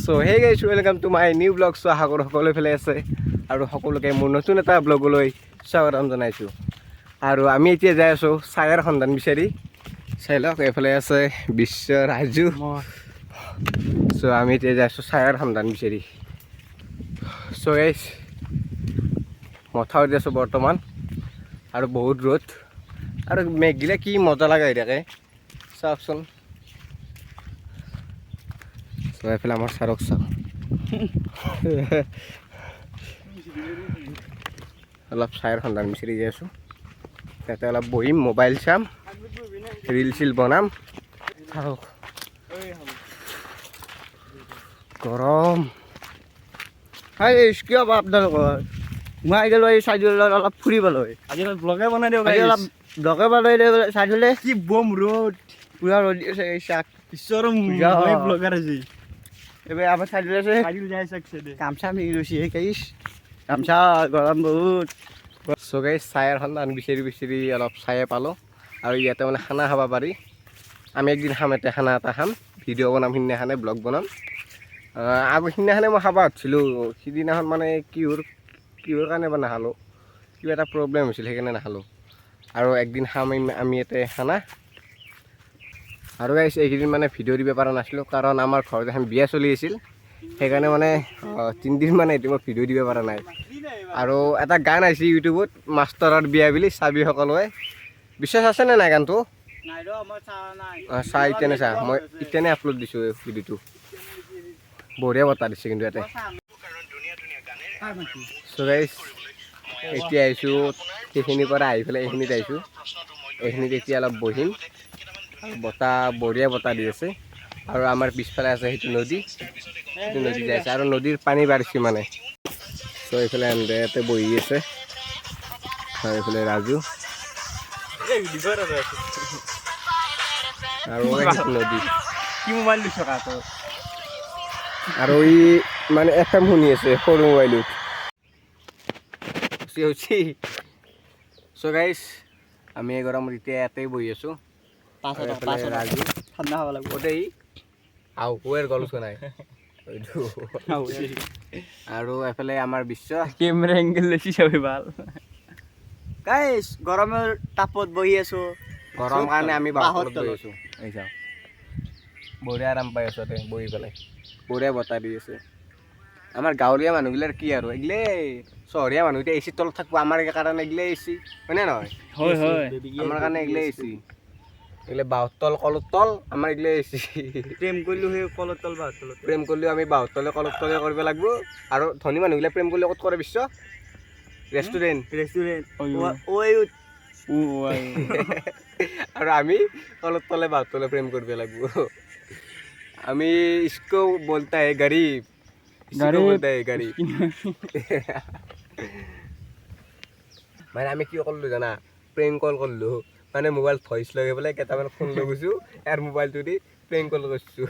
So hey guys welcome to my new blog. চ' আশা কৰোঁ সকলোৱে ভালে আছে আৰু সকলোকে মোৰ নতুন এটা ব্লগলৈ স্বাগতম জনাইছোঁ। আৰু আমি এতিয়া যাই আছোঁ চায়াৰ সন্ধান বিচাৰি। চাই লওক এইফালে আছে বিশ্ব ৰাজু। চ' আমি এতিয়া যাই আছোঁ চায়াৰ সন্ধান বিচাৰি। চ' গাইজ মথাউৰিত আছোঁ বৰ্তমান আৰু বহুত ৰ'দ আৰু মেঘগিলা কি মজা লগা হৈ থাকে চাওকচোন। চ' এইফালে আমাৰ ছাৰক চাওক অলপ চায়াৰ সন্ধান বিচাৰি যাই আছোঁ। তাতে অলপ বহিম, মোবাইল চাম, ৰিল চিল বনাম। চাওক গৰম। হাই কিয় বা আপোনালোকৰ মই আহিলোঁ এই চাইডলৈ অলপ ফুৰিবলৈ। আজি ব্লগে বনাই দিয়ক, আজি অলপ ব্লগে বনাই দিওঁ চাইডলৈ। কি বম ৰ'দ, পুৰা ৰ'দ দি আছে এই চাক ঈশ্বৰৰ ব্লগাৰ আজি এইবাৰ আমাৰ চাইডলৈ আছে। যাই চাকছে দে গামছা মিলি লৈছে গাইছ, গামছা গৰম বহুত। চ' গাইছ চায়াৰ সন্ধান বিচাৰি বিচাৰি অলপ চায়ে পালোঁ আৰু ইয়াতে মানে খানা খাব পাৰি। আমি একদিন খাম, ইয়াতে খানা এটা খাম, ভিডিঅ' বনাম, সিদিনাখনে ব্লগ বনাম। আগৰ সিদিনাখনে মই খাব উঠিছিলোঁ, সিদিনাখন মানে কিহৰ কাৰণে বা নাখালোঁ, কিবা এটা প্ৰব্লেম হৈছিল সেইকাৰণে নাখালোঁ। আৰু একদিন খাম আমি ইয়াতে খানা। আৰু গাইছ এইকেইদিন মানে ভিডিঅ' দিব পৰা নাছিলোঁ কাৰণ আমাৰ ঘৰত এখন বিয়া চলি আছিল, সেইকাৰণে মানে 3 দিন মানে এতিয়া মই ভিডিঅ' দিব পৰা নাই। আৰু এটা গান আহিছে ইউটিউবত, মাষ্টাৰৰ বিয়া বুলি, চাবি সকলোৱে। বিশ্বাস আছেনে নাই গানটো? চাই ইতেনে চা, মই ইতেনে আপলোড দিছোঁ ভিডিঅ'টো। বঢ়িয়া বঁটা দিছে কিন্তু ইয়াতে। চ' গাইছ এতিয়া আহিছোঁ সেইখিনিৰ পৰা আহি পেলাই এইখিনিত আহিছোঁ। এইখিনিত এতিয়া অলপ বহিম, বতাহ বঢ়িয়া বতাহ দি আছে। আৰু আমাৰ পিছফালে আছে সেইটো নদী, সেইটো নদী যাই আছে আৰু নদীৰ পানী বাঢ়িছে মানে। চ' এইফালে ইয়াতে বহি আছে আৰু এইফালে ৰাজু আৰু নদী। কি মোবাইল দিছ কাটো আৰু ই মানে FM শুনি আছে সৰু মোবাইলত। চ' গাইছ আমি এই গৰমত এতিয়া ইয়াতেই বহি আছোঁ। ৰাজু ঠাণ্ডা খাব লাগিব গোটেই আও কোৱেৰ গলছো নাই আৰু এফালে আমাৰ বিশ্ব কেমেৰা এংগেল লৈছি চাবি ভাল। গাইছ গৰমৰ তাপত বহি আছোঁ, গৰম কাৰণে আমি বাহত বহি আছোঁ। এই চাওঁ বঢ়িয়া আৰাম পাই আছোঁ তাতে বহি পেলাই, বঢ়িয়া বতাহ দি আছে। আমাৰ গাঁৱলীয়া মানুহবিলাকৰ কি আৰু এগিলে চহৰীয়া মানুহ এতিয়া এচিৰ তলত থাকিব, আমাৰ কাৰণে এগিলে এচি হয়নে নহয়? হয় হয়, আমাৰ কাৰণে এগিলে এচি, এগিলে বাঁহৰ তল কলৰ তল, আমাৰ এগিলে এচি। প্ৰেম কৰিলোঁ সেই কলৰ তল বাহৰ তলত, প্ৰেম কৰিলেও আমি বাঁহৰ তলে কলৰ তলে কৰিব লাগিব। আৰু ধনী মানুহগিলা প্ৰেম কৰিলে ক'ত কৰে বিশ্ব? ৰেষ্টুৰেণ্ট। আৰু আমি কলৰ তলে বাঁহৰ তলে প্ৰেম কৰিব লাগিব। আমি ইসকো বলতা হে গৰীব, বলতা হে গৰীব। মানে আমি কি কৰিলোঁ জানা, প্ৰেংক কল কৰিলোঁ মানে মোবাইল ভইচ লগাই পেলাই কেইটামান ফোন লৈ গৈছোঁ, ইয়াৰ মোবাইলটো দি প্ৰেংক কল কৰিছোঁ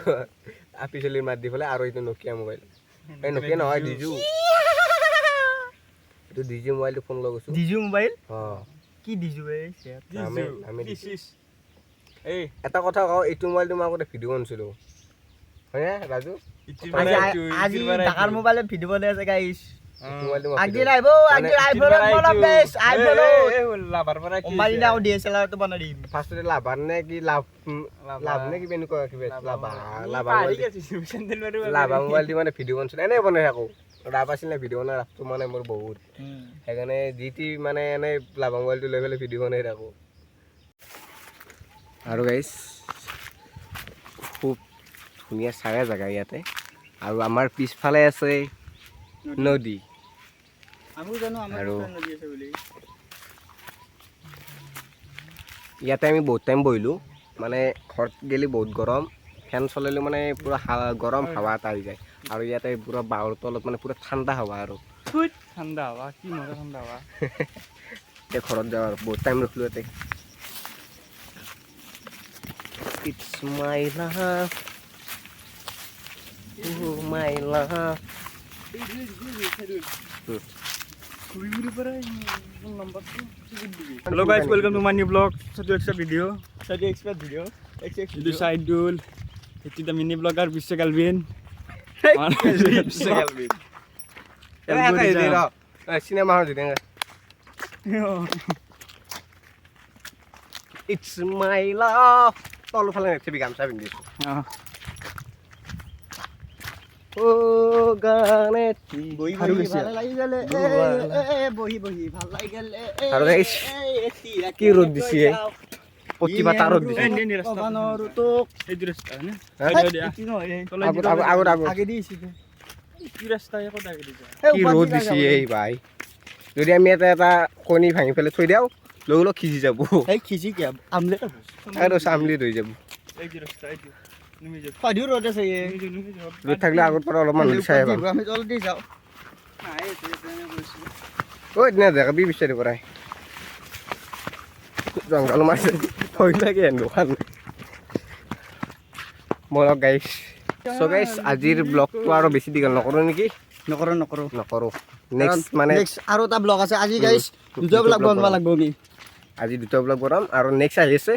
আপি চলিৰ মাত দি পেলাই। আৰু এইটো নকিয়া মোবাইল, এই নকিয়া নহয় ডিজু, এইটো ডিজু মোবাইলটো ফোন লৈ গৈছোঁ। ডিজু মোবাইল? অঁ কি ডিজু এই এটা কথা কওঁ, এইটো মোবাইলটো মই আগতে ভিডিঅ' বনাইছিলোঁ হয়নে ৰাজু? আজি ডাঙৰ মোবাইলত ভিডিঅ' বনাই আছে গাইছ। ফাৰ্ষ্টতে লাভাৰ নে কি লাভ নে কিবা এনেকুৱা কিবা লাভা মোবাইল দি মানে ভিডিঅ' বনাইছিলোঁ, এনেই বনাই থাকোঁ। ৰাপ আছিলে ভিডিঅ' বনাই, ৰাপটো মানে মোৰ বহুত, সেইকাৰণে যি টি মানে এনেই লাভা মোবাইলটো লৈ পেলাই ভিডিঅ' বনাই থাকোঁ। আৰু গাইছ খুব ধুনীয়া চায়া জেগা ইয়াতে, আৰু আমাৰ পিছফালে আছে নদী। আৰু ইয়াতে আমি বহুত টাইম বহিলোঁ, মানে ঘৰত গেলি বহুত গৰম, ফেন চলালেও মানে পূৰা গৰম হাৱা এটা আহি যায়। আৰু ইয়াতে পূৰা বাঁহৰ তলত মানে পূৰা ঠাণ্ডা হাৱা, আৰু ঠাণ্ডা হাৱা কি মজা ঠাণ্ডা হাৱা। এতিয়া ঘৰত যাওঁ আৰু বহুত টাইম ৰখিলোঁ ইয়াতে। It's my love, oh my love. Hello guys, welcome to my new vlog. Satu extra video. Itu Saidul. Itu the mini vlogger Biswa Calvin. Cinema hall দিতে ইটস মাই লাভ তল ফালে নেকি গামছা পিন্ধি ও গানে বহি আৰু বহি বেছি ভাল লাগি গলে বহি বহি ভাল লাগি গলে আৰু guys, কি ৰ'দ দিছে প্ৰতিভা ৰ'দ দিছে আগত আগে দিছি কি ৰ'দ দিছে এই ভাই যদি আমি এটা কণী ভাঙি পেলাই থৈ দিওঁ লগ লগ সিজি যাব এই খিচি কি আমলেট আৰু চামলি হৈ যাব পাদিও ৰোদ আছে ৰ'দ থাকিলে আগৰ পৰা অলপমান চাই ভাল আমি জলদি যাও ঐ দিনা দেখাবি বিচাৰি পৰাই জংঘল মাৰিছে ভয় লাগে দোকান বলক গাইছ চ' গাইছ আজিৰ ব্লগটো আৰু বেছি দীঘল নকৰোঁ নেকি নকৰোঁ নেক্সট মানে আৰু এটা ব্লগ আছে আজি গাইস দুটা ব্লগ বনাব লাগিব আমি আজি দুটা ব্লগ বনাম আৰু নেক্সট আহি আছে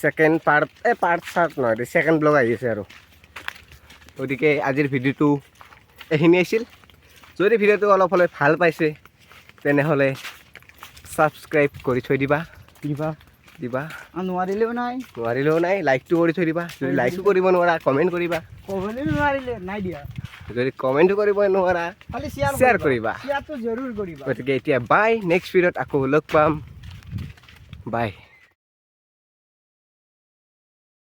সেকেন্ড পাৰ্ট নহয় সেকেন্ড ব্লগ আহি আছে আৰু গতিকে আজিৰ ভিডিঅ'টো এইখিনি আছিল যদি ভিডিঅ'টো অলপ হ'লে ভাল পাইছে তেনেহ'লে ছাবস্ক্ৰাইব কৰি থৈ দিবা নোৱাৰিলেও নাই লাইকটো কৰি থৈ দিবা যদি লাইকো কৰিব নোৱাৰা কমেণ্ট কৰিবা যদি কমেণ্টো কৰিব নোৱাৰা শ্বেয়াৰ কৰিবা গতিকে এতিয়া বাই নেক্সট ভিডিঅ'ত আকৌ লগ পাম বাই